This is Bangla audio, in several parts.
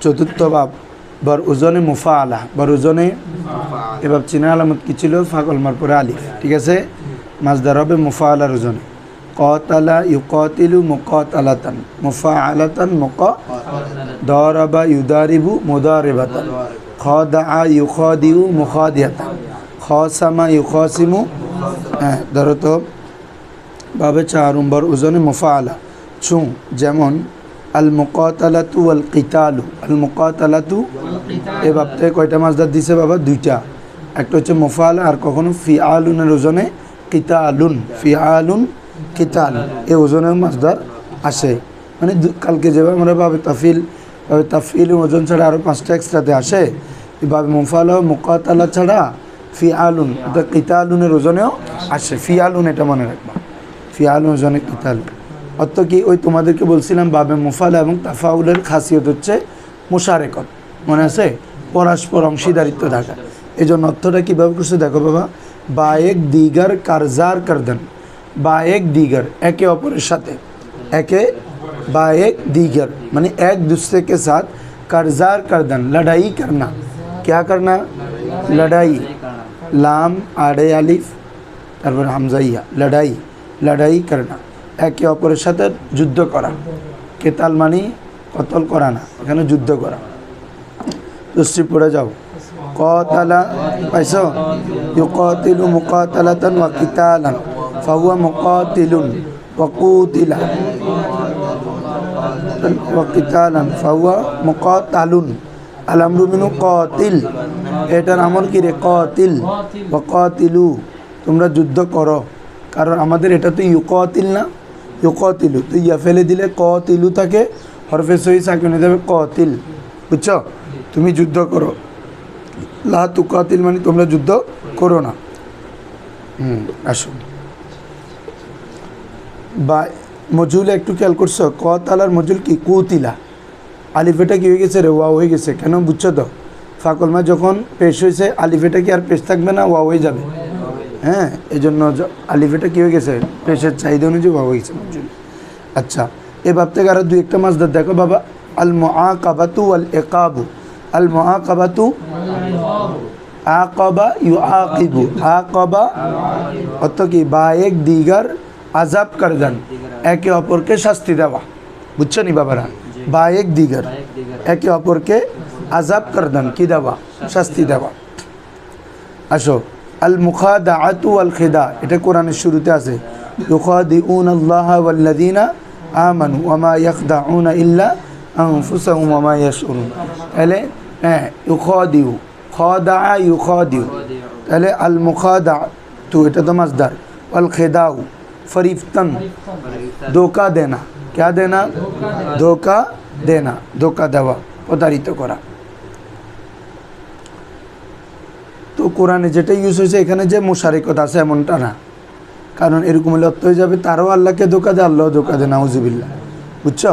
চতুর্থ বাব বর ওজনে মুফাআলা, বর ওজনে এবার চিনা আলামত কি ছিল? ফাকল মার পরে আলিফ, ঠিক আছে। মাজদার হবে মুফাআলার ওজনে। কতালা ইউকাতিলু মুকাতালাতান, মুফাআলাতান দরাবা ইউদারিবু মুদারিবাতান, খাদা ইউখাদিউ মুখাদিয়াতান, খাসামা ইউখাসিমু। হ্যাঁ, ধরো তো বাবে 4 নম্বর ওজনে মুফাআলা চুঁ, যেমন আল মুকাতালাতু ওয়াল কিতালু। আল মুকাতালাতু এ বাবতে কয়টা মাজদার দিছে বাবা? 2টা। একটা হচ্ছে মুফাআলা, আর কখনো ফিআলুনের ওজনে কিতালুন, ফিআলুন কিতাল, এ ওজনের মাজদার আসে। মানে কালকে যেভাবে আমরা বাবে তাফিল ওজন ছাড়া আরও 5টা এক্সট্রাতে আসে, এভাবে মুফাআলা মুকাতালা ছাড়া ফিআলুন অর্থাৎ কিতালুনের ওজনেও আসে। ফিআলুন এটা মনে রাখবা, ফিআলুন ওজনে কিতাল। অর্থ কি? ওই তোমাদেরকে বলছিলাম বাবে মুফাআলা এবং তাফাউলের খাসিয়ত হচ্ছে মুশারেকত, মনে আছে? পরস্পর অংশীদারিত্ব থাকা। এই জন্য অর্থটা কীভাবে করছে দেখো বাবা, বা এক দিগার কারজার করদেন, বা এক দিগার একে অপরের সাথে, একে বা এক দিগার মানে এক दूसरे के साथ कर्जार करदन, लड़ाई करना। क्या करना? लड़ाई, लाम आड़े आलिफ তারপর হামজা ইয়া, লড়াই, লড়াই করনা, একে অপরের সাথে যুদ্ধ করা। কেতাল মানে কতল করা না, এখানে যুদ্ধ করা। দোস্তি পড়ে যাও। কতালা পাইছো? ইউকাতিলু মুকাতালাতান ওয়া কিতালান ফাহুয়া মুকাতিলুন ওয়া কুতিলা ওয়া কিতালান ফাহুয়া মুকাতালুন। আল আমরু মিনু কাতিল, এটার আমল কি রে? কাতিল। ওয়া কাতিলু, তোমরা যুদ্ধ করো। কারণ আমাদের এটা তো ইউকাতিল না, ইউকাতিলু, তো ইয়া ফেলে দিলে কাতিলু থাকে, হরফে সহি সাকিন হয়ে যাবে কাতিল। বুঝছো? তুমি যুদ্ধ করো। লা তুকাতিল মানে তোমরা যুদ্ধ করো না। আসো বা মজুলে একটু খেয়াল করছো? কতালার মজুল কি? কুতিলা। আলিফেটা কি হয়ে গেছে রে? ওয়া হয়ে গেছে। কেন বুঝছো তো? ফাকলমা যখন পেশ হয়েছে আলিফেটা কি আর পেশ থাকবে না? ওয়া হয়ে যাবে। হ্যাঁ, এই জন্য আলিফেটা কী হয়ে গেছে? পেশের চাহিদা অনুযায়ী ওয়া হয়ে গেছে মজুল। আচ্ছা, এ ভাব থেকে আরও 2-1টা মাজদার দেখো বাবা। আল মুআকাবাতু ওয়াল ইকাবু। আল মুআকাবাতু আকাবা ইউআকিবু, আকাবা অর্থ কি? বা এক দিগার আজাব করদান, একে অপরকে শাস্তি দেওয়া। বুঝছো নি বাবারা? বা এক দিগার একে অপরকে আজাব করদান, কি দেওয়া? শাস্তি দেওয়া। আসো, আল মুখাদাআতু ওয়াল খিদা, এটা কোরআনের শুরুতে আছে। ইউখাদিউনা আল্লাহ ওয়াল্লাযিনা আমানু ওয়া মা ইয়াখদাউনা ইল্লা আনফুসাহুম ওয়া মা ইয়াশউরুন। তাহলে হ্যাঁ, ইউখাদিউ, খাদা ইউখাদিউ, তাহলে আল মুখাদাআতু এটা তো মাজদার, ওয়াল খিদাউ ফরিফতান ধোকা দেনা। क्या देना? ধোকা দেনা, ধোকা দেওয়া, প্রতারিত করা। তো কোরআনে যেটা ইউজ হয়েছে এখানে যে মুশারিকত আছে এমনটা না, কারণ এরকম হলে অর্থ হয়ে যাবে তারাও আল্লাহকে ধোকা দেয়, আল্লাহ ধোকা দেয়, নাউজুবিল্লাহ। বুঝছো?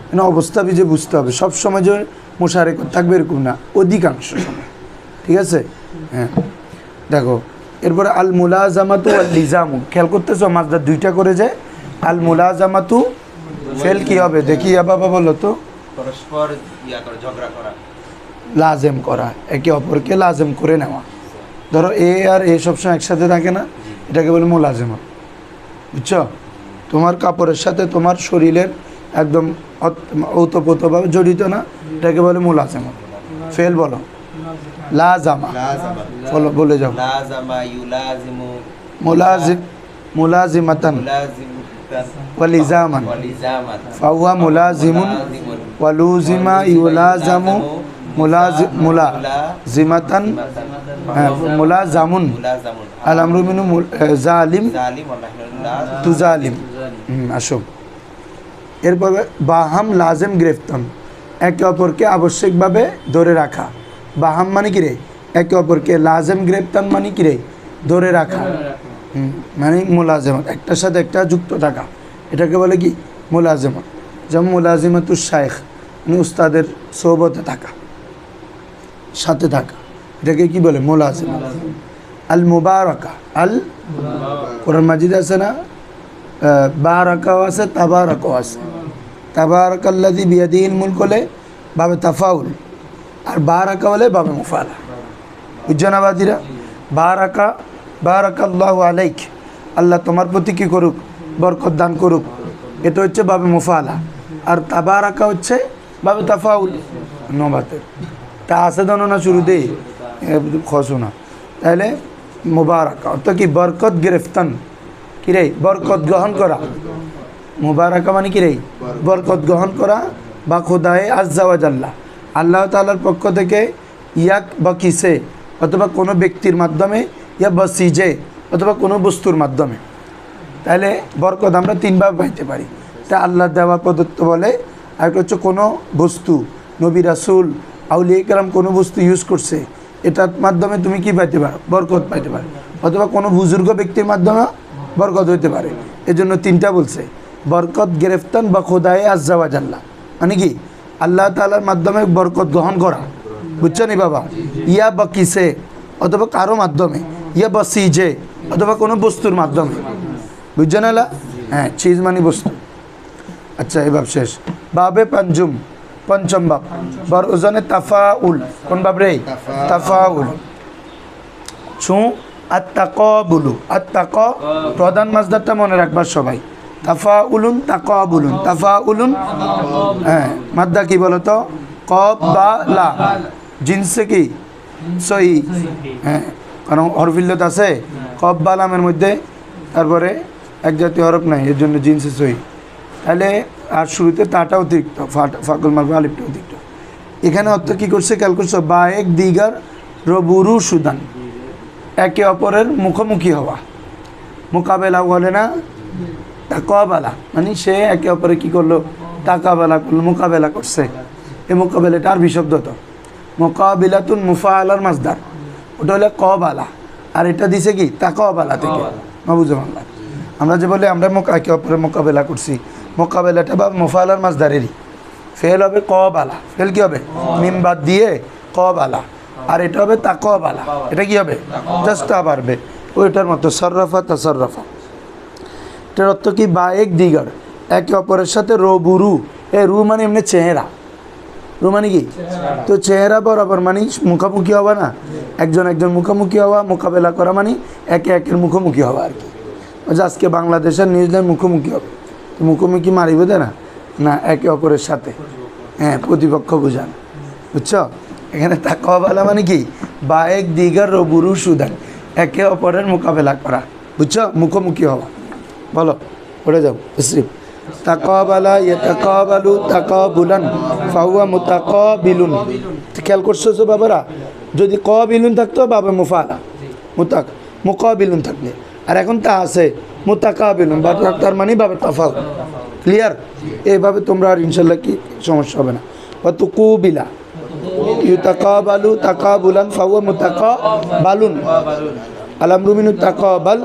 মানে অবস্থা বুঝে বুঝতে হবে। সব সময় যে মুশারিকত থাকবে এরকম না, অধিকাংশ সময়। ঠিক আছে? হ্যাঁ, দেখো এরপরে আল মুলাজামাতু ওয়াল লিজামু। খেয়াল করতেছো মাজদার 2টা করে যে আল মুলাজামাতু ফেল কি হবে দেখি বাবা বলো তো? পরস্পর ঝগড়া করা, লাজেম করা, একে অপরকে লাজেম করে নেওয়া। ধরো এ আর এ সবসময় একসাথে থাকে না, এটাকে বলে মুলাজেমা। বুঝছো? তোমার কাপড়ের সাথে তোমার শরীরের একদম ওতপ্রোতভাবে জড়িত না, এটাকে বলে মুলাজেমা। ফেল বলো। লাজামা, বলো, বলে যাও। লাজামা ইউলাজিমু, মুলাজিমাতান ওয়ালিজামান, ফাহুয়া মুলাজিমুন, ওয়ালুজিমা ইউলাজামু মুলাজিমাতান, মুলাজামুন। আল আমরু মিনু জালিম তুজালিম। আসো, এরপরে বাহাম লাজেম গ্রেফতান, একে অপরকে আবশ্যিকভাবে ধরে রাখা। বাহাম মানে কি রে? একে অপরকে। লাজেম গ্রেফতান মানে কি রে? ধরে রাখা। মানে মুলাজেমত, একটার সাথে একটা যুক্ত থাকা, এটাকে বলে কি? মুলাজেমত। যেমন মুলাজিমাতুশ শাইখ মানে উস্তাদের সোহবতে থাকা, সাথে থাকা, এটাকে কি বলে? মুলাজিমাত। আল মুবারাকা, আল কোরআন মাজিদ আছে না, বারাকাও আছে, তাবারাকাও আছে। তাবারাকাল্লাযী বিয়াদিহিল মুলক হলে বাবে তাফাউল, আর বারাকা হলে বাবে মুফালা। বুঝছো না বাজিরা? বারাকা, বারাকাল্লাহু আলাইক, আল্লাহ তোমার প্রতি কী করুক, বরকত দান করুক, এটা হচ্ছে বাবে মুফালা। আর তাবারাকা হচ্ছে বাবে তাফাউল, নবাতের তা আছে জানো না শুরুতেই খসো না, তাহলে মুবারাকা অর্থাৎ কি বরকত গ্রেফতান, কিরে বরকত গ্রহণ করা। মুবারাকা মানে কিরে বরকত গ্রহণ করা, বা খোদায়ে আজ্জা ওয়া জাল্লা, আল্লাহ তাআলার পক্ষ থেকে, ইয়াক বা কিসে অথবা কোনো ব্যক্তির মাধ্যমে, ইয়া বা সিজে অথবা কোনো বস্তুর মাধ্যমে। তাহলে বরকত আমরা তিনভাবে পাইতে পারি, তা আল্লাহ দেওয়া প্রদত্ত বলে, আর একটা হচ্ছে কোনো বস্তু, নবী রাসূল আউলিয়া কেরাম কোনো বস্তু ইউজ করছে, এটার মাধ্যমে তুমি কি পাইতে পারো, বরকত পাইতে পারো, অথবা কোনো বুজুর্গ ব্যক্তির মাধ্যমে বরকত হইতে পারে। এজন্য তিনটা বলছে, বরকত গ্রেফতান বা খোদায়ে আজ্জা ওয়া জাল্লা, মানে কি আল্লাহ তাআলার মাধ্যমে বরকত গ্রহণ করা, বুঝছো নি বাবা? ইয়া বা কিসে অথবা কারো মাধ্যমে, ইয়া বা সিজে অথবা কোনো বস্তুর মাধ্যমে, বুঝছো না? হ্যাঁ, চিজ মানে বস্তু। আচ্ছা, এবার শেষ বাবে পঞ্চম, পঞ্চম বাব, বর ওজনে তাফাউল, কোন বাব রে? তাফাউল। ছু আত্তাকাবুলু, আত্তাক প্রধান মাসদারটা মনে রাখবার সবাই, তাফাউলুন তাকাবুলুন, তাফাউলুন, হ্যাঁ মাদ্দা কি বলো তো? কব বা লা, জিনসে কি সহি, হ্যাঁ কারণ হরফিল্লত আছে কব বা লামের মধ্যে, তারপরে এক জাতীয় হরফ নাই, এর জন্য জিনসে সহি। তাহলে আর শুরুতে তাটা অতিরিক্ত, ফাকুল মারফা আলিফটা অতিরিক্ত। এখানে অর্থ কী করছে খেয়াল করছো? বা এক দিগার রবুরু সুদান, একে অপরের মুখোমুখি হওয়া, মোকাবেলা বলে না, তাকাবালা মানে সে একে অপরে কী করলো, তাকাবেলা করলো, মোকাবেলা করছে। এই মোকাবেলাটা আরবি শব্দ, তো মোকাবিলাতুন মুফাআলার মাসদার, ওটা হলো কবালা, আর এটা দিছে কি তাকাবালা থেকে, মাবুজা বাংলা। আমরা যে বলি আমরা একে অপরের মোকাবেলা করছি, মোকাবেলাটা বা মুফাআলার মাসদারেরই, ফেল হবে কবালা, ফেল কি হবে মিম বাদ দিয়ে কবালা, আর এটা হবে তাকাবালা, এটা কি হবে জাস্ট বাড়বে ওইটার মতো সররাফা তাসররাফা। এটার অর্থ কি বা এক দিগার, একে অপরের সাথে রবুরু, এ রু মানে এমনি চেহারা, রু মানে কি তো চেহারা বরাবর মানে মুখোমুখি হওয়া না, একজন একজন মুখোমুখি হওয়া, মোকাবেলা করা মানে একে একের মুখোমুখি হওয়া আর কি। আজকে বাংলাদেশের নিউজিল্যান্ড মুখোমুখি হবে, তো মুখোমুখি মারিবে না, না একে অপরের সাথে, হ্যাঁ প্রতিপক্ষ বুঝান, বুঝছো? এখানে তাকাওয়ালা মানে কি বা এক দিগার রবুরু সুদান, একে অপরের মোকাবেলা করা, বুঝছো? মুখোমুখি হওয়া। বলো পড়ে যাও শ্রী তাকাবালা ইয়াতাকাবালু তাকাবুলান ফাহুয়া মুতাকাবিলুন। খেয়াল করছো তো বাবারা, যদি কাবিলুন থাকতো বাবা মুফালা, মুকাবিলুন থাকলে, আর এখন তা আছে মুতাকাবিলুন, তার মানে বাবা তাফাউল। ক্লিয়ার? এইভাবে তোমরা আর ইনশাল্লাহ কি সমস্যা হবে না। বা তুকুবিলা ইউতাকাবালু তাকাবুলান ফাহুয়া মুতাকাবালুন, আলামরু মিনু তাকাবাল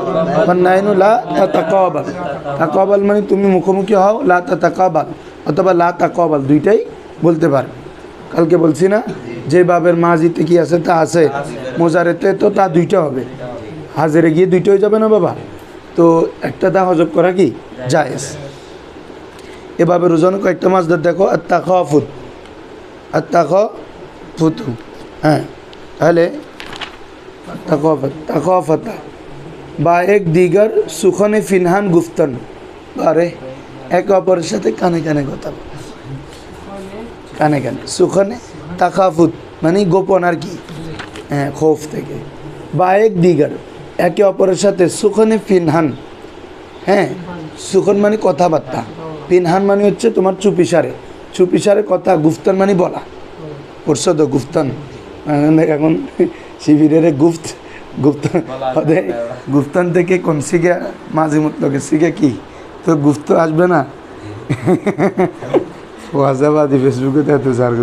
ওয়ান্নাইনু লা তাকাবাল। তাকাবাল মানে তুমি মুখোমুখি হও, লা তাকাবাল অথবা লা তাকাবাল, দুইটাই বলতে পারে। কালকে বলছি না যে বাবের মাজিতে কি আছে তা আছে, মোজারেতে তো তা দুইটা হবে, হাজিরে গিয়ে দুইটা হয়ে যাবে না বাবা, তো একটা তা হজব করা কি জায়েজ। এভাবে রোজানো কয়েকটা মাসদার দেখো, আত্তাখাফুত, আত্তাখাফুতু, হ্যাঁ তাহলে তাকাফাতা বা এক দিগার সুখনে ফিনহান গুফতান, আরে একে অপরের সাথে কানে কানে কথা বলে, কানে কানে, সুখনে তাকাফুত মানে গোপন আর কি, হ্যাঁ খৌফ থেকে। বা এক দিগার একে অপরের সাথে সুখনে ফিনহান, হ্যাঁ সুখন মানে কথাবার্তা, ফিনহান মানে হচ্ছে তোমার চুপিসারে, চুপিসারে কথা, গুফতান মানে বলা, পড়ছো তো গুফতান, এখন শিবিরের গুফতান থেকে কোন শিখে মাঝে মতলকে শিখে কি, তো গুফত আসবে না, ওয়াজাবাদি ফেসবুকে তো এত সার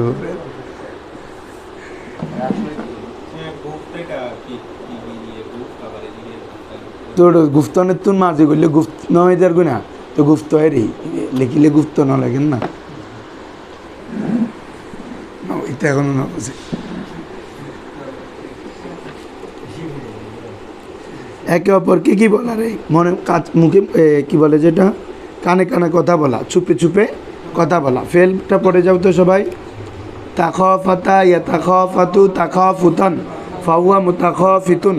তোর গুফতনের তুন মাঝে করলে গুফত নয় যার না, তো গুফত হেরি লিখিলে গুফত ন লাগেন না, এটা এখনো না বুঝে। একে অপরকে কি বলা রে, মনে কাজ মুখে কি বলে যেটা, কানে কানে কথা বলা, চুপে চুপে কথা বলা। ফেলটা পড়ে যাও তো সবাই। তাখাফাতা ইয়াতাখাফাতু তাখাফুতান ফাহুয়া মুতাখাফিতুন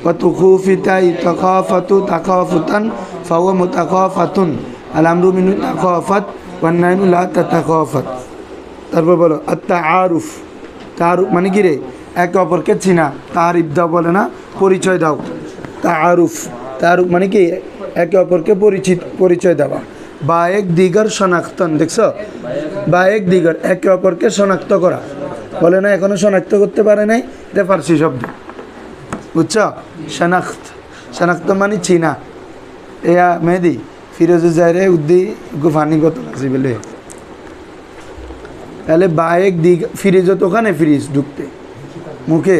ওয়া তুখুফিতা ইতাখাফাতু তাখাফুতান ফাহুয়া মুতাখাফাতুন আল আমরু মিনু তাখাফাত ওয়ান নাহনু লা তাতাখাফাত। তারপর বলো আত-তাআরুফ। তাআরুফ মানে কি রে? একে অপরকে চিনা। তারিফ দাও বলে না, পরিচয় দাও। তাআরুফ, তাআরুফ মানে কি? একে অপরকে পরিচয় দেওয়া। বা এক দিগর শনাক্তন, দেখছো? বা এক দিগর, একে অপরকে শনাক্ত করা। বলে না এখনো শনাক্ত করতে পারে নাই, এটা ফার্সি শব্দ, বুঝছো? শনাক্ত, শনাক্ত মানে চিনা। এয়া মেহেদি ফিরোজে যাইরে উদ্দি গুফানি কত লাগছে বলে, তাহলে বা এক দিগ ফ্রিজ তো ওখানে ফ্রিজ ঢুকতে মুখে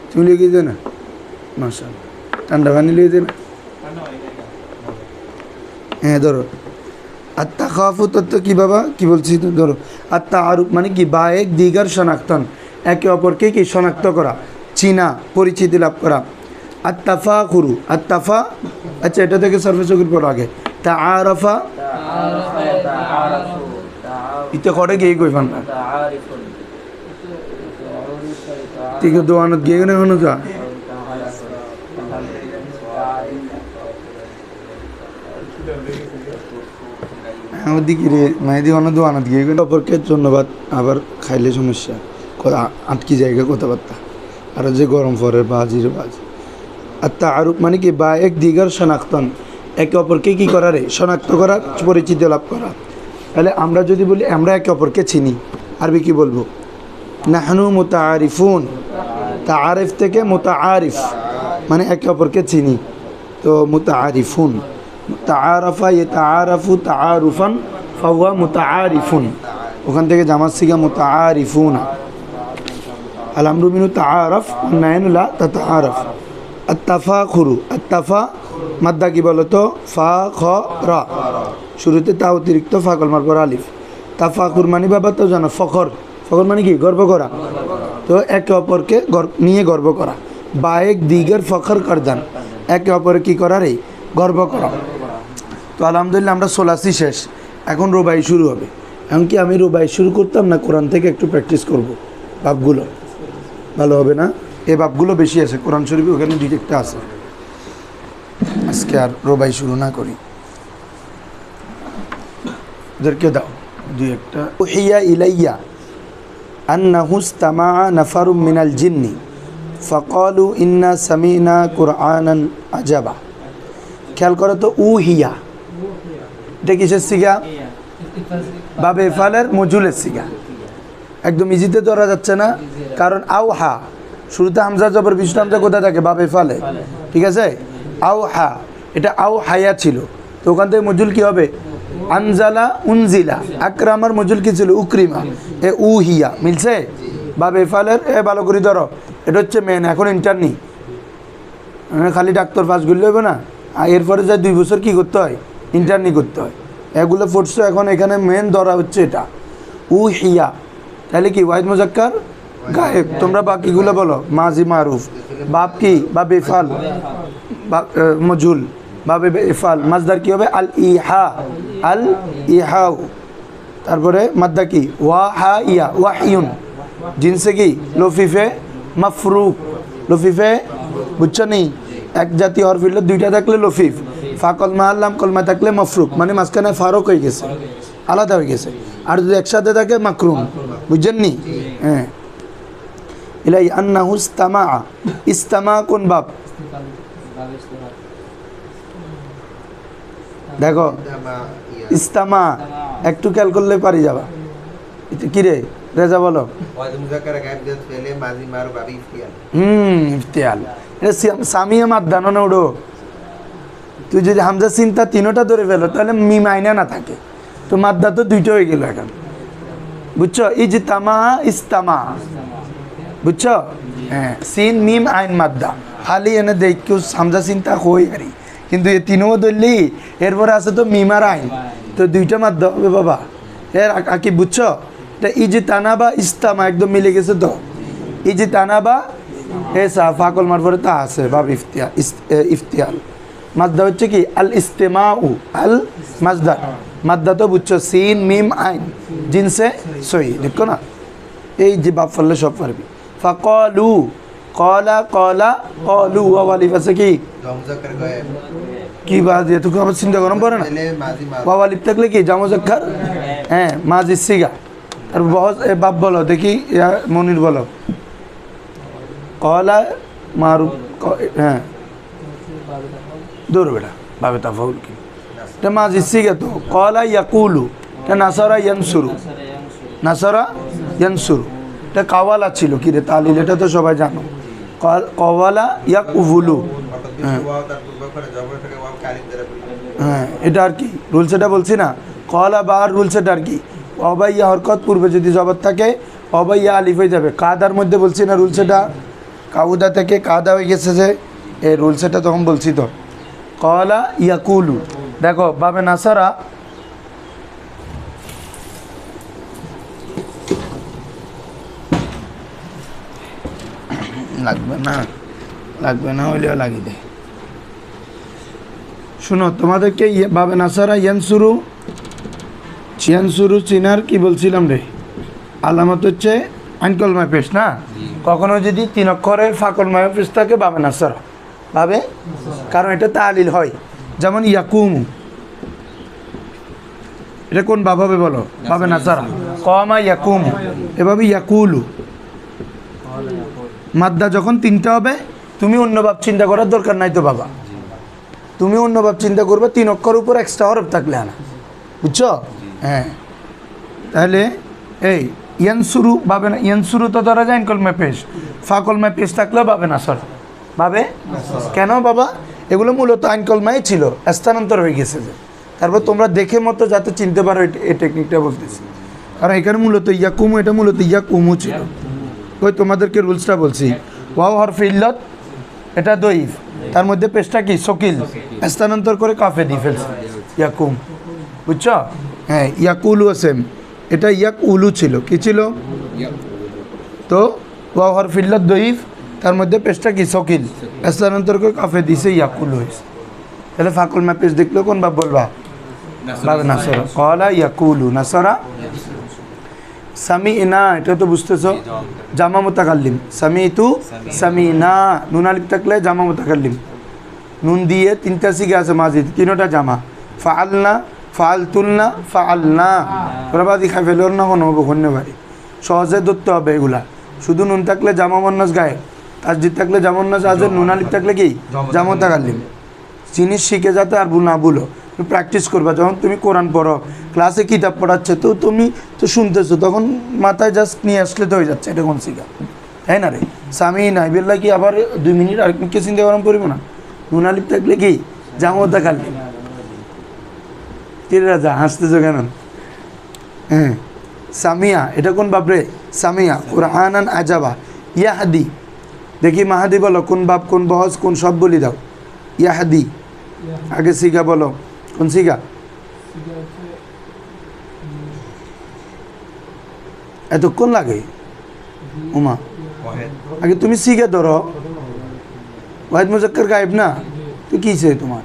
তুমি লিখে দে না, মাসা ঠান্ডা পানি লিখে দে না। হ্যাঁ ধরো আত্মাখাফুত তো কি বাবা কি বলছি তো, ধরো আত-তাআরুফ মানে কি? বা এক দিগার শনাক্তন, একে অপরকে কি শনাক্ত করা, চিনা, পরিচিতি লাভ করা। আত-তাফাখুরু, আত-তাফা, আচ্ছা এটা থেকে সরফে চকির পর আগে তাআরাফা ইতে করে গিয়ে কই ফান ঠিক দোয়ানত গিয়ে না হনো যা ওদিকে রে মেহেদি অন্য দোয়ানত গিয়ে গেলে অপরকে ধন্যবাদ। আবার খাইলে সমস্যা, আটকি জায়গা কথাবার্তা, আর যে গরম পরে বাজির বাজ। আত-তাআরুফ মানে কি? বা এক দিগার শনাক্তন, একে অপরকে কী করা রে? শনাক্ত করা, পরিচিতি লাভ করা। তাহলে আমরা যদি বলি আমরা একে অপরকে চিনি, আরবি কি বলবো? নাহনু মুতাআরিফুন। তাআরিফ থেকে মুতাআরিফ মানে একে অপরকে চিনি, তো মুতাআরিফুন। তাআরাফা ইয়াতাআরাফু তাআরুফান ফাহুয়া মুতাআরিফুন, ওখান থেকে জামাত সিগা মুতাআরিফুনা। আল আমরু মিনু তাআরাফ ওয়ান নাহনু লা তাতাআরাফ। আত-তাফাখুরু, আত-তাফা মাদ্দা কি বলো তো? ফা খ রা, শুরুতে তা অতিরিক্ত ফা কলমার পর আলিফ। তাফাখুর মানে বাবা তো জানো ফখর, ফখর মানে কি? গর্ব করা। তো একে অপরকে নিয়ে গর্ব করা। বা এক দিগের ফখর করদান, একে অপরে কী করা রে? গর্ব করা। তো আলহামদুলিল্লাহ আমরা ৮৬ শেষ, এখন রুবাই শুরু হবে। এমনকি আমি রুবাই শুরু করতাম না, কোরআন থেকে একটু প্র্যাকটিস করব, বাপগুলো ভালো হবে না? এই বাপগুলো বেশি আছে কোরআন শরীফে, ওখানে ডিটেক্টটা আছে। আজকে আর রুবাই শুরু না করি, ওদেরকে দাও দুই একটা। উহিয়া ইলাইয়া আন্নাহু ইসতামাআ নাফারুম মিনাল জিন্নি ফাকালু ইন্না সামি'না কুরআনান আজাবা। খেয়াল করো তো, উহিয়া এটা কিসের সিগা? বাবে ফালের মজুলের সিগা, একদম ইজিতে ধরা যাচ্ছে না, কারণ আওহা শুরুতে হামজা জবর বিষ্ণু হামজা কোথায় থাকে? বাবে ফালে, ঠিক আছে? আওহা, এটা আও হায়া ছিল, তো ওখান থেকে মজুল কি হবে? আনজালা উনজিলা। আকরামার মজুল কি ছিল? উকরিমা। এ উহিয়া মিলছে বাবে ফালের। এ ভালো করে ধরো, এটা হচ্ছে মেন, এখন ইন্টারনি, খালি ডাক্তার পাস করলে হবে না, এরপরে যা 2 বছর কী করতে হয়? ইন্টারনি করতে হয়। এগুলো পড়ছো, এখন এখানে মেন ধরা হচ্ছে এটা উহিয়া। তাহলে কি? ওয়াহিদ মুজাক্কার গায়েব। তোমরা বাকিগুলো বলো, মাজি মারুফ। বাপ কি? বা বেফাল, মজুল, বাবে বেফাল। মাজদার কি হবে? আল ইহা, আল ইহাউ। তারপরে মাদ্দা কি? ওয়া হা ইয়া, ওয়াহিউন। জিনসে কি? লফিফে মাফরুক, লফিফে, বুঝছো নি? এক জাতীয় হরফ হইলে দুইটা থাকলে লফিফ, ফা কলমা আল্লাম কলমা থাকলে মফরুক, মানে মাঝখানে ফারক হয়ে গেছে, আলাদা হয়ে গেছে। আর যদি একসাথে থাকে মাকরুম, বুঝছেন নি? হ্যাঁ। ইলাই আন্নাহু ইসতামা, ইস্তামা কোন বাপ? দেখো ইস্তামা একটু খেয়াল করলে পারি যাবা। কি রে রেজা বলো? ইফতিয়াল, এটা সামিয়া মাদ্দানো না উড়ো। তুই যদি হামজা চিন্তা তিনোটা ধরে ফেলো, তাহলে মিম আইনা না থাকে, তো মাদ্দা তো 2টা হয়ে গেল এখন, বুঝছো? ইজতামা ইস্তামা, বুঝছো? হ্যাঁ, সিন মিম আইন মাদ্দা, খালি এনে দেখ কেউ হামজা চিন্তা হই আরি, কিন্তু এ 3ও ধরলি, এরপরে আছে তো মিম আর আইন, তো 2টা মাদ্দা হবে বাবা। এর আকি বুঝছো? এটা ইজতানা বা ইস্তামা একদম মিলে গেছে তো। ইজতানা বা এসা ফাকল মার পরে তা আছে বাব ইফতিয়াল। মাদ্দা হচ্ছে কি? আল ইস্তেমাউ, আল মাজদার, মাদ্দা তো বুঝছো, সিন মিম আইন জিনসে সই, দেখো না, এই যে বাপ ফেললে সব পারবি। ফাকলু, কলা কলা কলু, ওয়াও আলিফ আছে কি জমজকের গায়েব কি বাদ দিয়ে তোকে আবার চিন্তা গরম পড়ে না, তাহলে মাঝি মাছ ওয়াও আলিফ থাকলে কি জামজাক্কার, হ্যাঁ মাজি সিগা। আর বহুত বাপ বলো দেখি, ইয়া মনির বলো, কলা মারু, হ্যাঁ দৌড় বেটা বাবে তাফাউল কি, এটা মাজি সিগা তো। কলা ইয়াকুলু, এটা নাসারা ইয়ানসুরু, নাসারা ইয়ানসুরু, এটা কাওয়ালা ছিল কি রে তালিল, এটা তো সবাই জানো। কওয়ালা ইয়াকুবুলু, হ্যাঁ ওয়াও তার পূর্ব করে জবর থেকে ওয়াও কালিফ দ্বারা পরিণত। হ্যাঁ এটা আর কি রুলস, এটা বলছি না, কলা বা আর রুলস এটা আর কি, অবাইয়া হরকত পূর্বে যদি জবর থাকে অবাইয়া আলিফ হয়ে যাবে। কাদার মধ্যে বলছি না রুলস, এটা কাউদা থেকে কাদা হয়ে গেছে যে এই রুলস, এটা তখন বলছি তো। কলা ইয়াকুলু, দেখো বাবে নাসারা, লাগবে না, লাগবে না হইলেও লাগি দে। শুনো তোমাদেরকে বাবে নাসারা ইয়ানসুরু, ইয়ানসুরু চিনার কি বলছিলাম রে, আলামত হচ্ছে আইনকলমায় পেশ না, কখনো যদি 3 অক্ষরের ফাকলমায় পেশ থাকে বাবে নাসারা, বাবে, কারণ এটা তালিল হয়। যেমন ইয়াকুমু, এটা কোন বাব হবে বলো, বাবে নাসারা। কমা ইয়াকুমু, এভাবে ইয়াকুলু, মাদ্দা যখন 3টা হবে তুমি অন্য বাপ চিন্তা করার দরকার নাই তো বাবা, তুমি অন্য বাপ চিন্তা করবে 3 অক্ষর উপর এক্সট্রা হরফ থাকলে না, বুঝছো? হ্যাঁ তাহলে এই ইয়ানসুরু বাবে না, ইয়ানসুরু তো ধরা যায় কলমে পেশ, ফাকলমায় পেশ থাকলেও বাবে নাসর, বাবে কেন বাবা, এগুলো মূলত আইন কলমায় ছিল, স্থানান্তর হয়ে গেছে যে, তারপর তোমরা দেখে মতো যাতে চিনতে পারো এই টেকনিকটা বলতেছি। কারণ এখানে মূলত ইয়াকুমু, এটা মূলত ইয়াকুমু ছিল। ওই তোমাদেরকে রুলসটা বলছি, ওয়াও হরফ ইল্লত, এটা দইফ, তার মধ্যে পেশটা কি সকিল, স্থানান্তর করে কাফে দিয়ে ফেলছে ইয়াকুম, বুঝছো? হ্যাঁ ইয়াকুলু সেম, এটা ইয়াকুলু ছিল, কি ছিল তো ওয়াও হরফ ইল্লত দইফ, তার মধ্যে পেশটা কি সকিল, স্থানান্তর করে কাফে দিছে ইয়াকুলু হয়েছে। তাহলে ফাকুল মা পেশ দেখলো কোন বাপ বলবা, বাবে নাসরা। কলা ইয়াকুলু নাসরা। সামিনা, এটা তো বুঝতেছো, জামা মুতাকাল্লিম, সামিতু সামিনা, নুন আলিফ থাকলে জামা মুতাকাল্লিম, নুন দিয়ে 3টা সিগা আছে মাজিদ, 3টা জামা, ফাআলনা ফাআলতুলনা ফাআলনা, ওরা বাদি খাই ফেলোর না কোনো বখন্য বাড়ি, সহজে ধরতে হবে এগুলা। শুধু নুন থাকলে জামা মন্নাস গায়ে, তাসজিদ থাকলে জামা মন্নাস আজের, নুন আলিফ থাকলে কি জামা মুতাকাল্লিম। জিনিস শিখে যাতে আর না ভুলো, প্র্যাকটিস করবা। যখন তুমি কোরআন পড়ো, ক্লাসে কিতাব পড়াচ্ছে, তো তুমি তো শুনতেছো, তখন মাথায় জাস্ট নিয়ে আসলে তো হয়ে যাচ্ছে এটা কোন শিখা, তাই না রে? স্বামী নাই বেল্লা কি আবার 2 মিনিট আরেককে চিন্তা গরম করিব না, নুন আলিফ থাকলে কি জামতা খালি কে রাজা হাসতেছো কেন? হ্যাঁ সামিয়া, এটা কোন বাপরে? সামিয়া কুরআনান আজাবা। ইয়াহাদি, দেখি মাহাদি বলো, কোন বাপ, কোন বহস, কোন সব বলি দাও। ইয়াহাদি আগে সিগা বলো, কোন সিগা? এতক্ষণ লাগে উমা, আগে তুমি সিগা ধরো। ওয়াহিদ মুজাক্কার গায়েব না, তো কিছে তোমার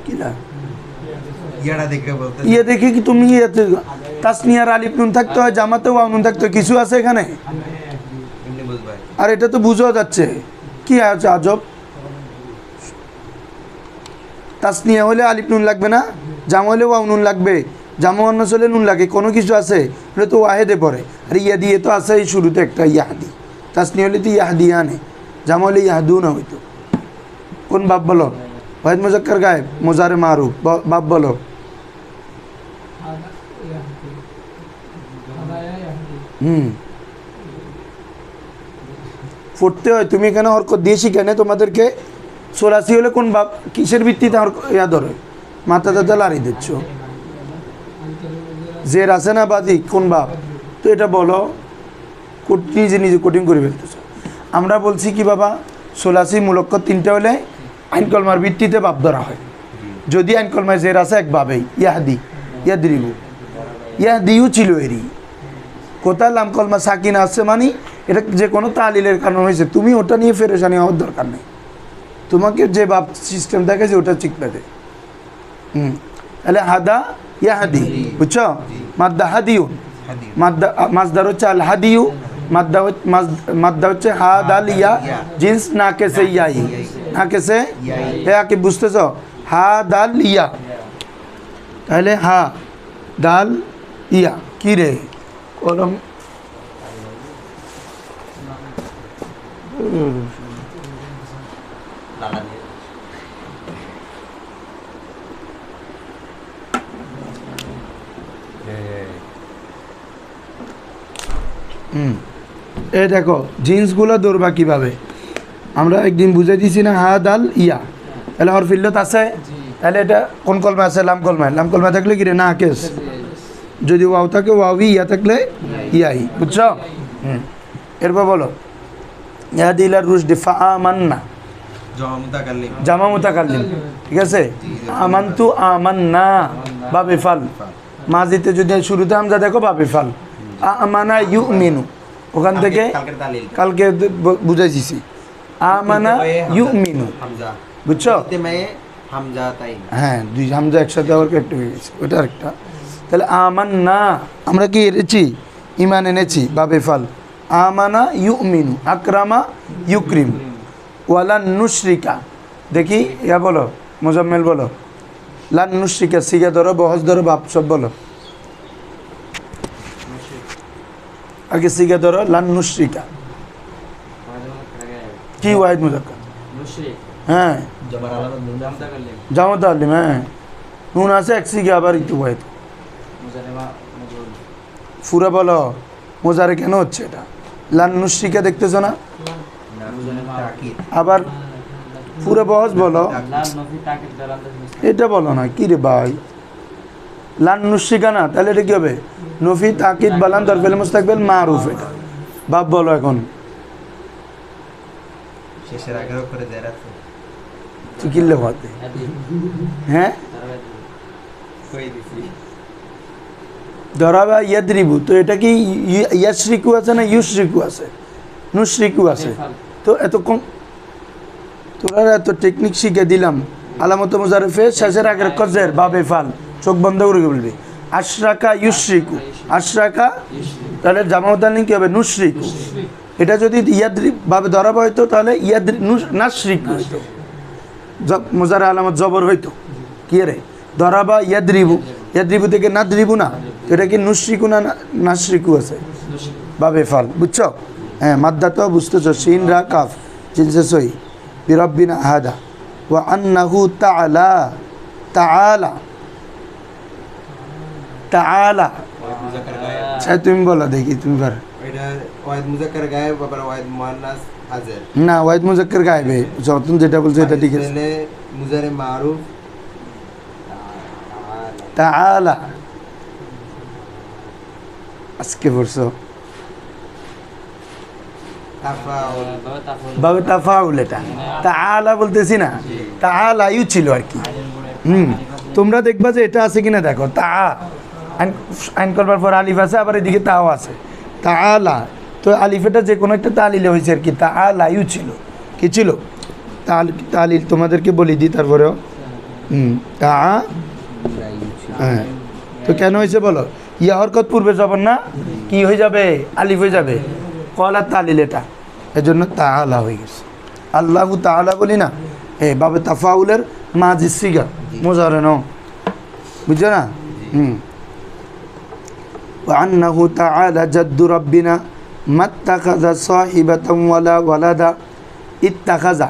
কিলা ইয়াটা দেখে বলতে ইয়ে দেখে কি তুমি তাসনিয়ার আলিফ নুন থাকতে হয়, জামাতে ওয়াও নুন থাকতে হয়, কিছু আছে এখানে? এমনি বুঝবাই। আর এটা তো বুঝাও যাচ্ছে, কি আছে আজব? তাসনিয়া হলে আলিফ নুন লাগবে না, জামা হলে ওয়াও নুন লাগবে, জামা অন্য হলে নুন লাগে, কোনো কিছু আছে এটা তো ওয়াহেদে পড়ে। আর ইয়া দিয়ে তো আছে এই শুরুতে একটা ইয়াহাদি, তাসনিয়া হলে তো ইয়াহাদিয়া আনে, জামা হলে ইয়াহাদু না হইতো। কোন বাপ বলো? ওয়াহিদ মুজাক্কার গায়েব, মোজারে মারুফ, বাপ বলো। পড়তে হয়, তুমি এখানে হরকত দিয়েছি কেন তোমাদেরকে? 84 হলে কোন বাপ, কিসের ভিত্তিতে ইয়া ধরে মাথা দাদা লাড়ি দিচ্ছ? জের আছে না বাদি, কোন বাপ? তো এটা বলো, নিজে নিজে কঠিন করে ফেলতেছ। আমরা বলছি কি বাবা, 84 মূলক্ষ 3টা হলে আইন কলমার ভিত্তিতে বাপ ধরা হয়। যদি আইন কলমায় জের আছে একভাবেই, ইয়াহাদি, ইয়াদরিবু, ইয়াহদিও ছিল এরই। কোথায় লাম কলমা সাকিন আসছে মানে এটা যে কোনো তালিলের কারণ হয়েছে, তুমি ওটা নিয়ে ফেরেশানি হওয়ার দরকার নেই, তোমাকে যে বাপ সিস্টেম দেখেছে ওটা ঠিক লাগে। তাহলে হাদা ইয়াহাদি, বুঝছো? মাদ্দা হাদিউন, মাদ্দা মাজদার হচ্ছে আল হাদিউ, মাদ্দা হচ্ছে হা দাল ইয়া, জিন্স না কেসে ইয়াই, না কেসে ইয়া, কি বুঝতেছ? হা দাল ইয়া, তাহলে হা দাল ইয়া কি রে কলম এই দেখো জিন্সগুলো ধরবা কিভাবে, আমরা একদিন বুঝে দিছি না, হা দাল ইয়া, তাহলে হরফ ইল্লত আছে, তাহলে এটা কোন কলমে আছে? লাম কলমায়। লাম কলমা থাকলে কি রে? না কেস। যদি ওয়াও থাকে ওয়াবি, ইয়া থাকলে ইয়াই, বুঝছো? এরপর বলো ইয়াদি ইলা রুশদি ফাআমান্না, জামা মুতাকাল্লিম, ঠিক আছে? আমানতু আমান্না বাবে ফাল, মাজিতে যদি শুরুতে হামজা দেখো বাবে ফাল। আমানা ইউমিনু, ওখান থেকে কালকে বুঝাই দিছি, আমানা ইউমিনু, বুঝছো? হ্যাঁ, দুই হামজা একসাথে আবার একটা হয়ে গেছে, ওটা আরেকটা। তাহলে আমান্না আমরা কি এনেছি? ইমান এনেছি বাবে ফাল। আমানা ইউমিনু, আকরামা ইউক্রিম, ওয়ালান নুশরিকা, দেখি ইয়া বলো মুজাম্মেল বলো, লান নুশরিকা, সিগা ধরো, বহজ ধরো, বাপ সব বলো, আগে সিগা ধরো, লান নুশরিকা কি ওয়াহিদ মুজাক্কার? হ্যাঁ জামাত আলিম, হ্যাঁ নুন আছে এক সিগা, আবার একটু ওয়াহিদ ফুরা বলো, মোজারে কেন হচ্ছে এটা? লান নুশরিকা দেখতেছ না? আবার পুরো বহজ বলো, এটা বলো না কি রে ভাই? লান নুশরিকা না, তাহলে এটা কি হবে? নফি তাকিদ বালান দরফেল মুস্তাকবিল মারুফ, এটা বাপ বলো এখন। শেষের আগের করে দেয়া আছে তুই কিল্লে হতে, হ্যাঁ কই দিছি দরাবা ইয়াদরিবু, তো এটা কি ইয়াশরিকু আছে না ইউশরিকু আছে? নুশরিকু আছে। তো এত কম তোরা এত টেকনিক শিখে দিলাম, আলামত মুজারফে শেষের আগের কজের বাবে ফাল, চোখ বন্ধ করে বলবি আশরাকা ইউশরিকু, আশরাকা, তাহলে জামাউদ্দালিন কি হবে? নুশরিকু। এটা যদি ইয়াদরিব ভাবে ধরা হইতো তাহলে নাশরিকু হইতো, মুজারে আলামত জবর হইতো, কি রে? ধরাবা ইয়াদরিবু, ইয়াদরিবু থেকে নাদরিবু না, এটা কি নুশরিকু না নাশরিকু আছে? বাবে ফাল, বুঝছো? হ্যাঁ, মাদ্দা তো বুঝতেছো, শিন রা কাফ জিনসে সই বিরব্বিনা হাদা ওয়া আন্নাহু তাআলা, তাআলা তাআলা, আচ্ছা তুমি বলো দেখি, তুমি পার। এটা ওয়াহিদ মুজাক্কার গায়েব, আবার ওয়াহিদ মুয়ান্নাস হাজির না, ওয়াহিদ মুজাক্কার গায়েবে, যতন যেটা বলছো এটা ঠিক আছে। তাহলে মুজারে মারুফ তাআলা, আজকে পড়ছো তাফাউল, বাবে তাফাউল, এটা তাআলা বলতেছি না, তাআলা ইউ ছিল আর কি। তোমরা দেখবা যে এটা আছে কিনা দেখো, তা আইন করবার পর আলিফ আছে, আবার এদিকে তাও আছে, তাআলা, তো আলিফেটা যে কোনো একটা তালিলে হয়েছে আর কি, তাআলা ইউ ছিল, কি ছিল? তালিল তোমাদেরকে বলি দিই তারপরেও। তা হ্যাঁ, তো কেন হয়েছে বলো? ইয়া হরকত পূর্বে জবর না, কি হয়ে যাবে? আলিফ হয়ে যাবে, কলা তালিল, এটা এজন্য তাআলা হয়ে গেছে। আল্লাহু তাআলা বলি না, বাবে তাফাউলের মাজি সিগা মুজারে নাও, বুঝছো না? ওয়ান্নাহু তাআলা জাদ্দু রাব্বিনা মাত্তাখাযা সাহিবাতাম ওয়ালা ওয়ালাদা, ইত্তাখাযা,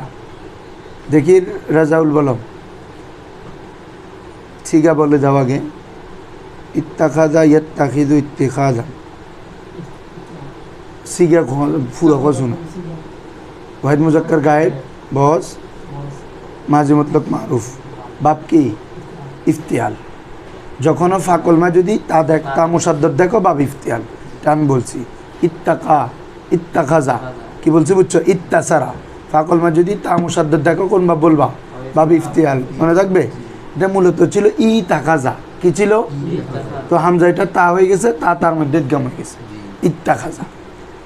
দেখি রাজাউল বলো, সিগা বলে যাও আগে, ইত্তাখাযা ইয়াত্তাখিযু ইত্তিখাযা, সিগা পুরো শুনো, ওয়াহিদ মুজাক্কার গায়েব, বস মাঝে মতলব মারুফ, বাপ কি? ইফতিয়াল। যখনও ফাকলমা যদি তা মুসাদ্দদ দেখো, বাপ ইফতিয়াল, এটা আমি বলছি। ইত্তাকা, ইত্তাখাযা, কি বলছি বুঝছো? ইত্তাসারা, ফাকলমা যদি তা মুসাদ্দদ দেখো, কোন বাপ বলবা? বাপ ইফতিয়াল, মনে থাকবে? এটা মূলত ছিল ই তাকাজা, কি ছিল? তো হামজা এটা তা হয়ে গেছে, তার মধ্যে ইদগাম হয়ে গেছে, ইত্তাখাযা,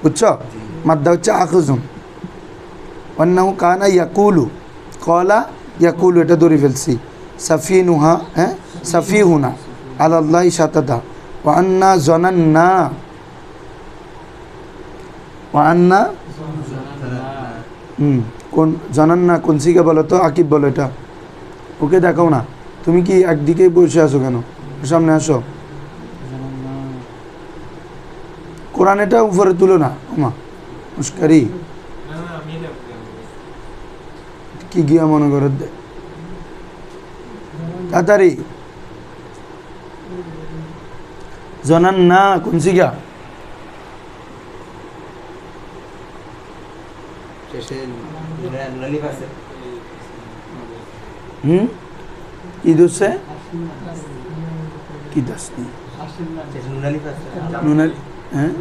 বুঝছো? মাদ্দা হচ্ছে আখুজুম। অন্যাহু কানা ইয়াকুলু, কলা ইয়াকুলু, এটা ধরে ফেলছি। সাফিনুহা, হ্যাঁ সাফিহুনা আলাল্লাহি শাতাতা ওয়া আন্না জানান্না কোন জানান্না কোন সিগা বলো তো? আকিব বলো এটা। ওকে দেখাও না, তুমি কি একদিকেই বসে আছো কেন? সামনে আসো। কোরআন এটা উপরে তুলো না ওমা মুশকারি কি গিয়া মনে করো দে তাড়াতাড়ি। জানান না কোন সিগা? শেষে নলিফ আছে। কি দোষে কি দাস নেই শেষে নলিফ আছে। নুনাল হ্যাঁ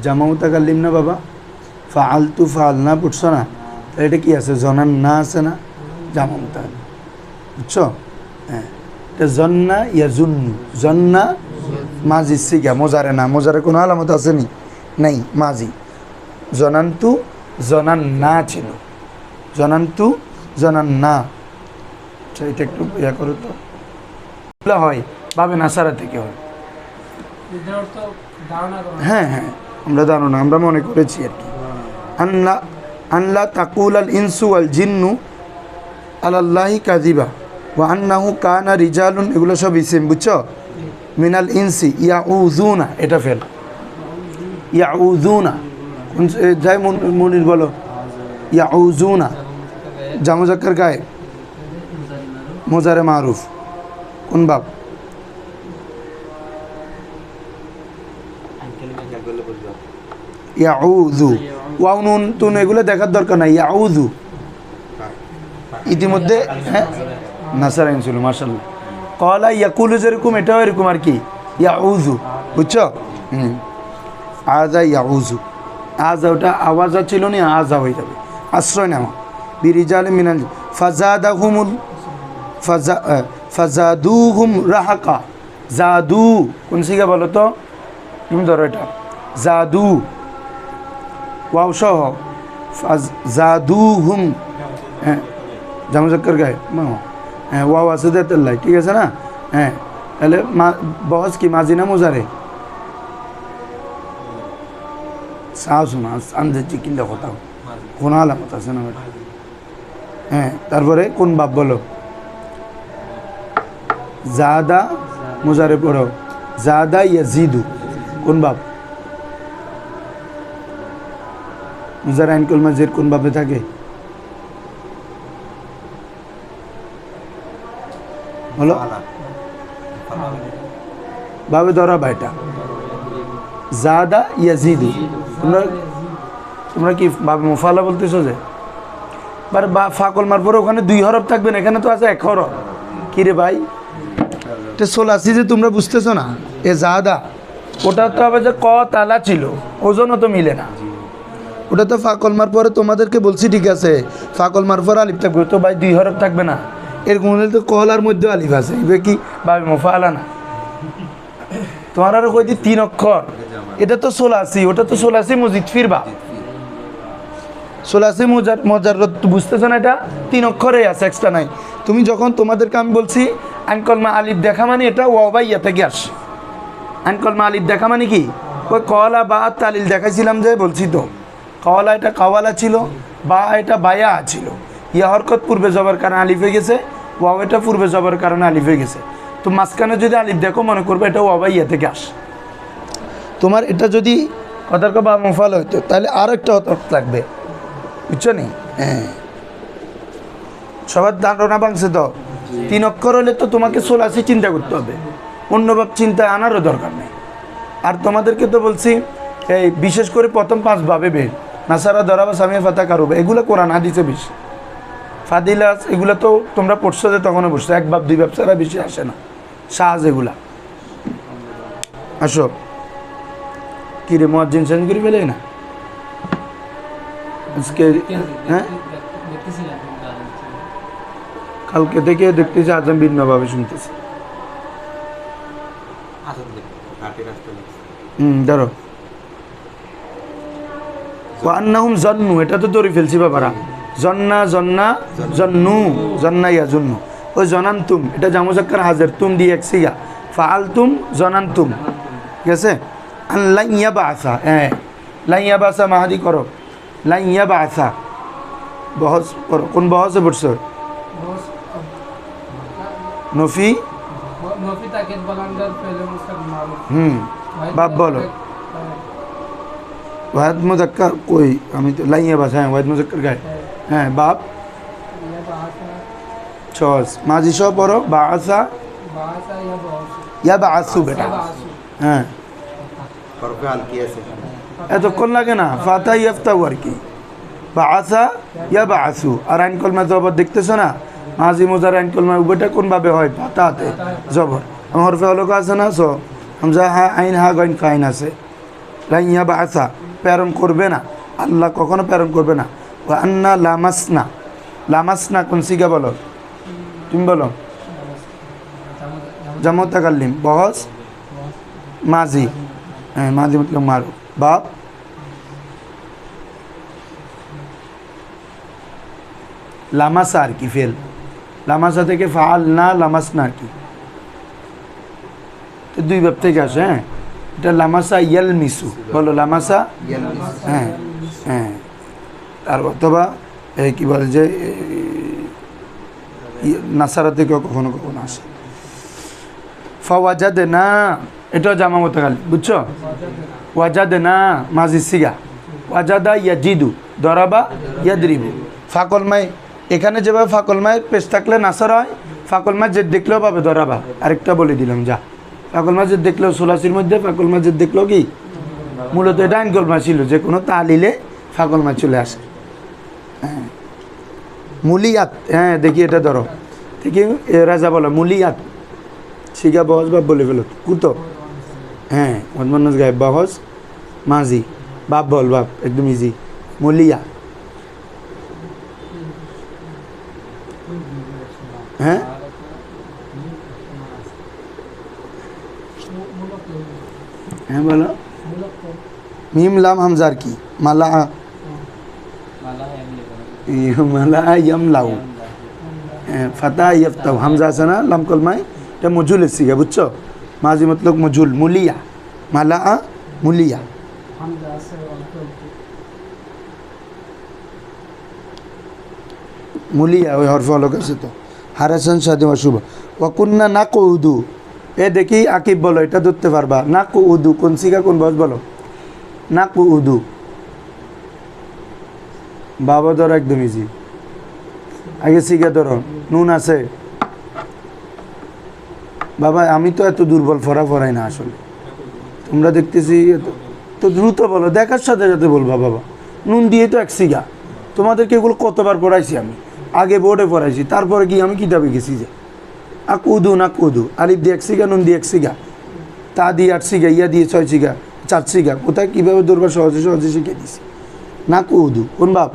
জামাউ তাকাল্লিম না বাবা, ফাল তু ফাল না পড়ছো না, তাহলে এটা কি আছে? জনান না আছে না, জামাউ তাকাল, বুঝছো? হ্যাঁ এটা জন্না ইয়া জুন্নু, জন্না মাজি সিগা, মোজারে না, মোজারে কোনো আলামত আছে নি? নাই, মাজি। জনান্তু জনান না ছিল, জনান্তু জনান না। আচ্ছা এটা একটু ইয়া করো তো, হয় ভাবে নাসারা থেকে হয়। হ্যাঁ হ্যাঁ আমরা ধারণা, আমরা মনে করেছি আর কি। আল্লাহ আল্লাহ তাকুল আল ইনসু আল জিন্নু আলাল্লাহি কাযিবা ওয়া আন্নাহু কানা রিজালুন, এগুলো সব ইসিম, বুঝছো? মিনাল ইনসি ইয়াউযুনা, এটা ফেল, ইয়াউযুনা যাই মুনির বলো, ইয়াউযুনা জামু যাক্কার গায়ে মোজারে মারুফ, কোন বাব? ইয়াউযু, ওয়াও নুন তুন এগুলো দেখার দরকার নাই, ইয়াউযু ইতিমধ্যে। হ্যাঁ নাসারাইন ছিল মাশাআল্লাহ। কলা ইয়াকুলু যেরকম এটাও এরকম আর কি, ইয়াউযু, বুঝছো? আজা ইয়াউযু, আজা ওটা আওয়াজা ছিল না, আজা হয়ে যাবে, আশ্রয় নেওয়া। বিরিজাল মিনাল ফাজাদাহুমুল ফাজাদুহুম রাহাকা, জাদু কোন সিগা বলো তো? তুমি ধরো এটা জাদু, ওয়াও সহ জাদুহুম, হ্যাঁ জামু যাক্কার গায়ে হ্যাঁ ওয়াও আছে দেতাল্লাই, ঠিক আছে না? হ্যাঁ তাহলে বহস কি মাজি না মোজারে? সাহস না আন্দে চিকিল্লা কথা কোন আলামত আছে না? হ্যাঁ তারপরে কোন বাপ বলো? জাদা মোজারে পড়ো, জাদা ইয়াজিদু, কোন বাপ? মুজার আইন কল মাজির কোন বাপে থাকে? বলো বাবে ধরা বাইটা জাদা ইয়াজিদু। তোমরা কি বাবে মুফালা বলতেছো যে বা ফাকল মার পরে ওখানে 2 হরফ থাকবে না, এখানে তো আছে 1 হরফ। কি রে ভাই এটা সোলাসি যে তোমরা বুঝতেছো না? এ জাদা ওটা তো হবে যে ক তালা ছিল, ওজনও তো মিলে না। ওটা তো ফাকল মার পরে তোমাদেরকে বলছি, ঠিক আছে ফাকল মার পরে আলিফ থাকবে, তো ভাই 2 হরফ থাকবে না। এরকম হলে তো কলার মধ্যে আলিফ আছে, এবার কি বাবে মুফালা না? তোমার আরো কই 3 অক্ষর, এটা তো সোলাসি, ওটা তো সোলাসি মজিদ ফিরবা, সোলাসি মজার বুঝতেছো না? এটা 3 অক্ষরে আছে, এক্সট্রা নাই। তুমি যখন তোমাদেরকে আমি বলছি আনকলমা আলিফ দেখা মানে এটা ওয়াও বা ইয়া থেকে আসে। আনকলমা আলিফ দেখা মানে কি? ওই কলা বা তালিল দেখাইছিলাম যে, বলছি তো কলা এটা কাওয়ালা ছিল, বা এটা বায়া ছিল। ইয়া হরকত পূর্বে জবর কারণে আলিফ হয়ে গেছে, ওয়াও এটা পূর্বে জবর কারণে আলিফ হয়ে গেছে। তো মাঝখানে যদি আলিফ দেখো মনে করবে এটা ওয়াও বা ইয়া থেকে আসে। তোমার এটা যদি কথার বা মুফাল হইতো তাহলে আরও একটা হরফ লাগবে, বুঝছো নি? হ্যাঁ সবার ধারণা ভাঙছে তো? 3 অক্ষর হলে তো তোমাকে সোলাসি চিন্তা করতে হবে, অন্যভাব চিন্তা আনারও দরকার নেই। আর তোমাদেরকে তো বলছি এই বিশেষ করে প্রথম 5 ভাবে বের, নাসারা দরাবা সামিয়া ফাতা কারুবা, এগুলো কোরআন হাদিসে বেশি। ফাদিলাস এগুলো তো তোমরা পড়ছো যে তখনও পড়ছো, 1 ভাব 2 ভাব ছাড়া বেশি আসে না। সাজ এগুলা আসো কি রে মুয়াজ্জিন চেঞ্জ করে ফেলে না আজকে? হ্যাঁ কালকে থেকে দেখতেছি আজ আমি ভিন্নভাবে শুনতেছি। ধরো ওয়ান্নাহুম জন্নু, এটা তো ধরে ফেলছি বাবারা। জন্না জন্না জন্নু, জন্না ইয়া জন্নু, ওই জনান্তুম এটা জামুজাক্কার হাজার তুম দিয়ে এক সিগা ফাআলতুম জনান্তুম ঠিক আছে আন লাইয়া বাসা হ্যাঁ লাইয়া বাসা মাহাদি করো লাইয়া বাসা বহস করো কোন বহসে পড়ছো নফি নফি তাকিদ বলাঙ্গার ফেলে মুস্তাকিল মারুফ বাপ বলো ওয়াহিদ মুজাক্কার কই আমি তো লাইয়া বাসা হ্যাঁ ওয়াহিদ মুজাক্কার গায়ে হ্যাঁ বাপ ইয়া বাসা ছস মাঝি সহ পড়ো বাসা বাসা ইয়া বাসা ইয়া বাসু বেটা বাসু হ্যাঁ হরফে আল কি আছে এতক্ষণ লাগে না ফাতা ইয়াফতাউ আর কি বাসা ইয়া বাসু আর আইন কলমা জবর দেখতেছো না মাঝি মুজার আইন কলমা উভয়টা কোনভাবে হয় ফাতাতে জবর আমার হরফে হলক আছে না সো হামজা হা আইন হা গইন কাইন আছে লাইয়া বাসা প্রেরণ করবে না আল্লাহ কখনো প্রেরণ করবে না ওয়া আন্না লামাসনা লামাসনা কোন সিগা বলো তুমি বলো জামু তাকাল্লিম বহস মাজি হ্যাঁ মাজি মতলব মারো বাপ লামাসা আর কি ফেল লামাসা থেকে ফাল না লামাস না আর কি তো দুই ভাব থেকে আসে হ্যাঁ এটা লামাসা ইয়াল মিসু বলো লামাসা হ্যাঁ হ্যাঁ আর অথবা কি বলে যে নাসারা থেকে কখনো কখনো আসে ফাওয়াজাদে না এটাও জামা মতো খালি বুঝছো ওয়াজাদে না মাঝি সিগা ওয়াজাদা ইয়াজিদু দরাবা ইয়াদরিবু ফাকলমাই এখানে যেভাবে ফাকলমায় পেশ থাকলে নাসার হয় ফাকলমায় যে দেখলেও পাবে দরাবা আরেকটা বলে দিলাম যা ফাকলমা যে দেখলেও সোলাসির মধ্যে ফাকলমা যে দেখলো কি মূলত এটা আইন কলমা ছিল যে কোনো তালিলে ফাকলমা চলে আসে হ্যাঁ মুলিয়াত হ্যাঁ দেখি এটা ধরো দেখি রাজা বলো মুলিয়াত শিখা বহস বাপ বলে ফেলো কুতো হ্যাঁ মদমান্নাস গায়ে বহস মাঝি বাপ বল বাপ একদম ইজি মুলিয়া হ্যাঁ হ্যাঁ বলো মিম লাম হামজার কি মালা মালা ইয়ামলাউ ফাতা ইয়াফতাউ হামজা আছে না লাম কলমায় এটা মজুল এসিগা বুঝছো মাঝি মতলব মজুল মুলিয়া মালা মুলিয়া হামজা আছে অল্প মুলিয়া ওই হরফ অলক আছে তো হারাসান সাদে অশুভ ওয়াকুন্না না কৌদু এ দেখি আকিব বলো এটা ধরতে পারবা না কৌদু কোন সিগা কোন বস বলো না কৌদু বাবা ধরো একদম ইজি আগে সিগা ধরো নুন আছে বাবা আমি তো এত দুর্বল ফরাই না আসলে তোমরা দেখতেছি তো দ্রুত বলো দেখার সাথে সাথে বলবা বাবা নুন দিয়ে তো এক সিগা তোমাদেরকে এগুলো কতবার পড়াইছি আমি আগে বোর্ডে পড়াইছি তারপরে কি আমি কিতাবে গেছি যে আকুদু না কুদু আলিফ দিয়ে এক সিগা নুন দিয়ে এক সিগা তা দিয়ে 8 সিগা ইয়া দিয়ে 6 সিগা 4 সিগা কোথায় কীভাবে দৌড়বা সহজে সহজে শিখে দিছি না কুদু কোন বাপ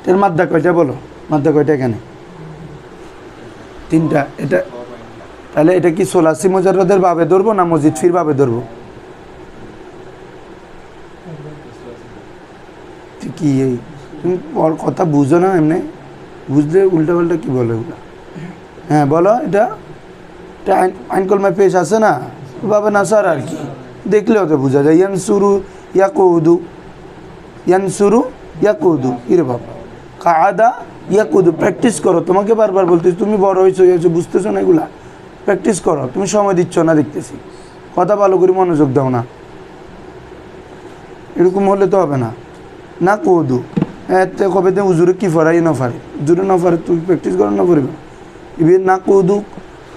এর মাদ্দা কয়টা বলো মাদ্দা কয়টা এখানে 3টা এটা তাহলে এটা কি সোলাসি মুজাররদের বাবে ধরবো না মজিদ ফির বাবে ধরবো কি এই তুমি ওর কথা বুঝো না এমনি বুঝলে উল্টা পাল্টা কী বলো এগুলো হ্যাঁ বলো এটা এটা আইন কলমায় পেশ আছে না বাবা না স্যার আর কি দেখলেও তো বোঝা যায় ইয়ানসুরু ইয়াকুদু ইরে বাবা কাদা ইয়াকুদু প্র্যাকটিস করো তোমাকে বারবার বলতেছি তুমি বড় হয়েছো বুঝতেছো না এগুলা প্র্যাকটিস করো তুমি সময় দিচ্ছ না দেখতেছি কথা ভালো করে মনোযোগ দাও না এরকম হলে তো হবে না না কৌদু এতে কবে তো উজুরে কি ফরাই না ফারে উজুরে না ফারে তুমি প্র্যাকটিস করো না করবে এবার না কৌদু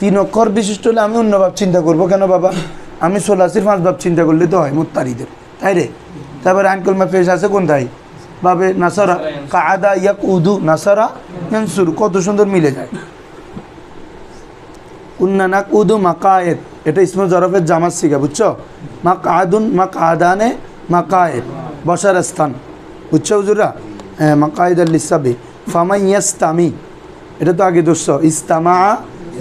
3 অক্ষর বিশিষ্ট হলে আমি অন্য ভাব চিন্তা করবো কেন বাবা আমি সোলাসির 5 ভাব চিন্তা করলে তো হয় মুত্তারিদের তাই রে তারপরে আইনকলমা পেশ আছে কোন তাই বাবে নাসারা কাদা ইয়াকুদু নাসারা ইয়ানসুর কত সুন্দর মিলে যায় কুন্না নাকুদু মাকায়েদ এটা ইসমে জরফের জামাত শিখা বুঝছো মাকাদুন মাকাদানে মাকায়েদ বসার স্থান বুঝছো হুজুরা হ্যাঁ মাকায়েদ লিসাবি ফামাই ইয়াস্তামি এটা তো আগে দোষ ইস্তামা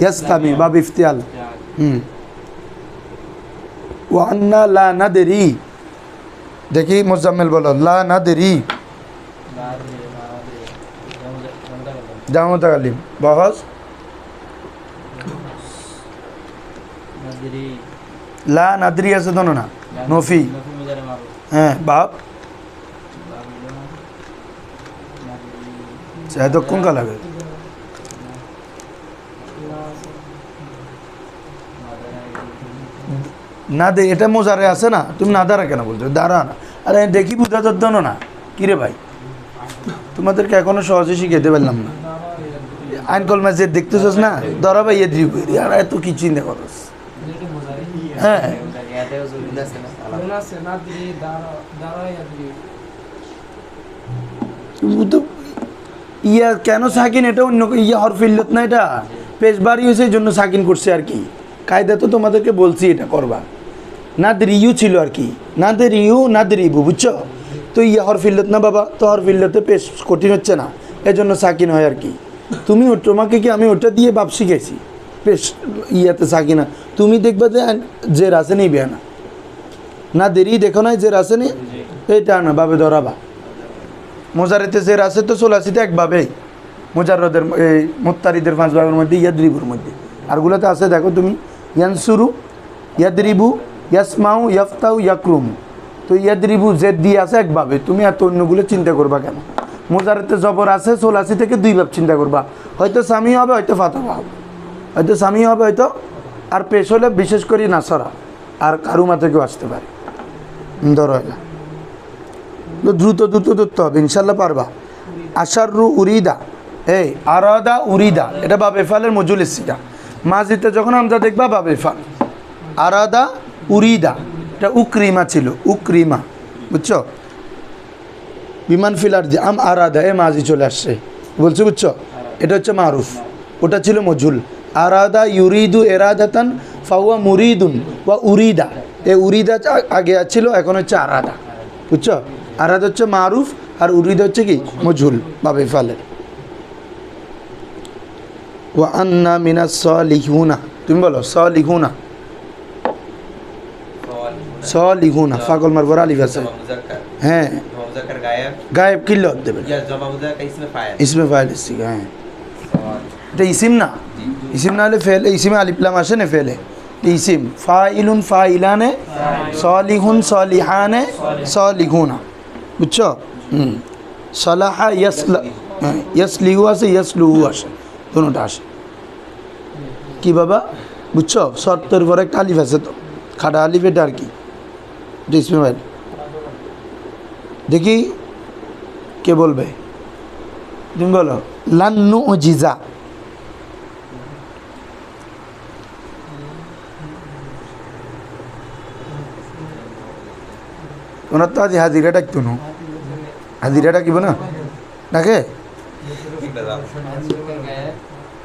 ইয়াস্তামি বাব ইফতিয়াল ওয়া আন্না লা নাদরি দেখি মোজাম্মেল বলো লা নাদরি জামতা কালিম বহস লা নাদরি আছে তো না নফি হ্যাঁ বাপ এতক্ষণ কা লাগে না দে এটা মোজারে আছে না তুমি না দাঁড়া কেন বলছো দাঁড়া না আরে দেখি বুঝা তো না কিরে ভাই তোমাদেরকে এখনো সহজে শিখাইতে পারলাম না আইন কলমা যে দেখতেছস না ধরা ভাই এ দ্রিব আর এত কি চিন্তা করস হ্যাঁ ইয়া কেন সাকিন এটা অন্য ইয়া হরফিল্লত না এটা পেশ বাড়ি হয়েছে এই জন্য সাকিন করছে আর কি কায়দা তো তোমাদেরকে বলছি এটা করবা নাদরিউ ছিল আর কি নাদরিউ নাদরিবু বুঝছো তো ইয়া হরফিল্লত না বাবা তো হরফিল্লতে পেশ কঠিন হচ্ছে না এজন্য সাকিন হয় আর কি তুমি তোমাকে কি আমি ওটা দিয়ে বাপ শিখেছি পেশ ইয়াতে সাকিনা তুমি দেখবা যে রাসে নেই বেয়া না দেরি দেখো না যে রাসে নেই এটা না বাবে ধরাবা মোজারিতে যে রাসে তো সোলাসিতে একভাবেই মোজারদের এই মোত্তারিদের 5 ভাগের মধ্যে ইয়াদরিবুর মধ্যে আরগুলোতে আছে দেখো তুমি ইয়ানসুরু ইয়াদরিবু ইয়াসমাউ ইয়াফতাউ ইয়াকরুম তো ইয়াদরিবু জেদ দিয়ে আছে একভাবে তুমি এত অন্যগুলো চিন্তা করবা কেন মোজারিতে জবর আছে সোলাসি থেকে 2 ভাব চিন্তা করবা হয়তো সামি হবে হয়তো ফাতহা হবে হয়তো সামি হবে হয়তো আর পেশ হলে বিশেষ করে নাসরা আর কারুমা থেকেও আসতে পারে ধরো এটা তো দ্রুত ধরতে হবে ইনশাল্লাহ পারবা আশারু উরিদা এই আরাদা উরিদা এটা বাব এফালের মজুল ইসিটা মাজিতে যখন আমরা দেখবা বাব এফাল আরাদা উরিদা এটা উকরিমা ছিল উকরিমা বুঝছো বিমান ফিলার যে আম আরাদা এ মাজি চলে আসছে বলছো বুঝছো এটা হচ্ছে মারুফ ওটা ছিল মজুল আরাদা ইউরিদু এরাদাতান ফাওয়া মুরিদুন ওয়া উরিদা এ উরিদা আগে ছিল এখন হচ্ছে আরাদা বুঝছো আরাদা হচ্ছে মারুফ আর উরিদা হচ্ছে কি মজুল বাবে ফালের ওয়া আন্না মিনাস সালিহুনা তুমি বলো সালিহুনা সালিহুনা ফাকল মারবর আলিফ আছে হ্যাঁ গায়েব কিল্লত দেবে ইসমে ফাইল হ্যাঁ এটা ইসিম না ইসিম না হলে ফেলে ইসিমে আলিফলাম আসে না ফেলে ইসিম ফাইলুন ফাইলানে সালিহুন সালিহানে সালিহুনা বুঝছো সালাহা ইয়াসলিহু আছে ইয়াসলুহু আসে দুটোটা আসে কি বাবা বুঝছো শর্তের পর একটা আলিফ আছে তো খাটা আলিফ এটা আর কি ইসমে ফাইল দেখি কে বলবে তুমি বলো লান্নু জিজা ওনার তো আজ হাজিরা ডাকতো না হাজিরা ডাকিব না ডাকে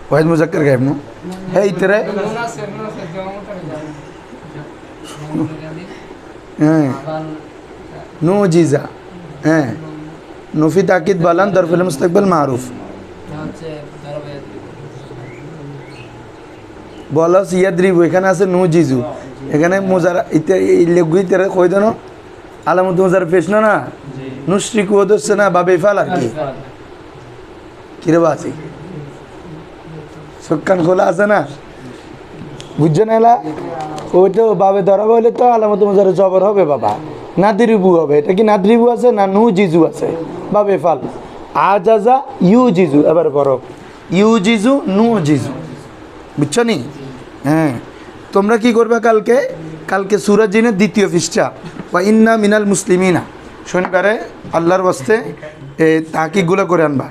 ওয়াহিদ মুজাক্কার গায়েব নো হে ইতরে হ্যাঁ নো জিজা হ্যাঁ নফি তাকিদ বালান দরফিল মুস্তাকবাল মারুফ বলস ইয়াদ্রিব এখানে আছে নো জিজু এখানে মোজারা লেগু ইতরে কই দেন আলামত মোজার পেশ না নুশরিকু হচ্ছে না বাবে ফাল আর কি কিরে বাসি সুকান খোলা আছে না বুঝছো না এলা ওইটা বাবে ধরা বলে তো আলামত মোজারে জবর হবে বাবা নাদরিবু হবে এটা কি নাদরিবু আছে না নু জিজু আছে বাবে ফাল আজাজা ইউ জিজু এবার বড় ইউ জিজু নু জিজু বুঝছো নি হ্যাঁ তোমরা কি করবে কালকে সূরা জিনের 2য় পৃষ্ঠা ওয়া ইন্না মিনাল মুসলিমিনা শনিবারে আল্লাহর ওয়াস্তে তাকিগুলো করে আনবা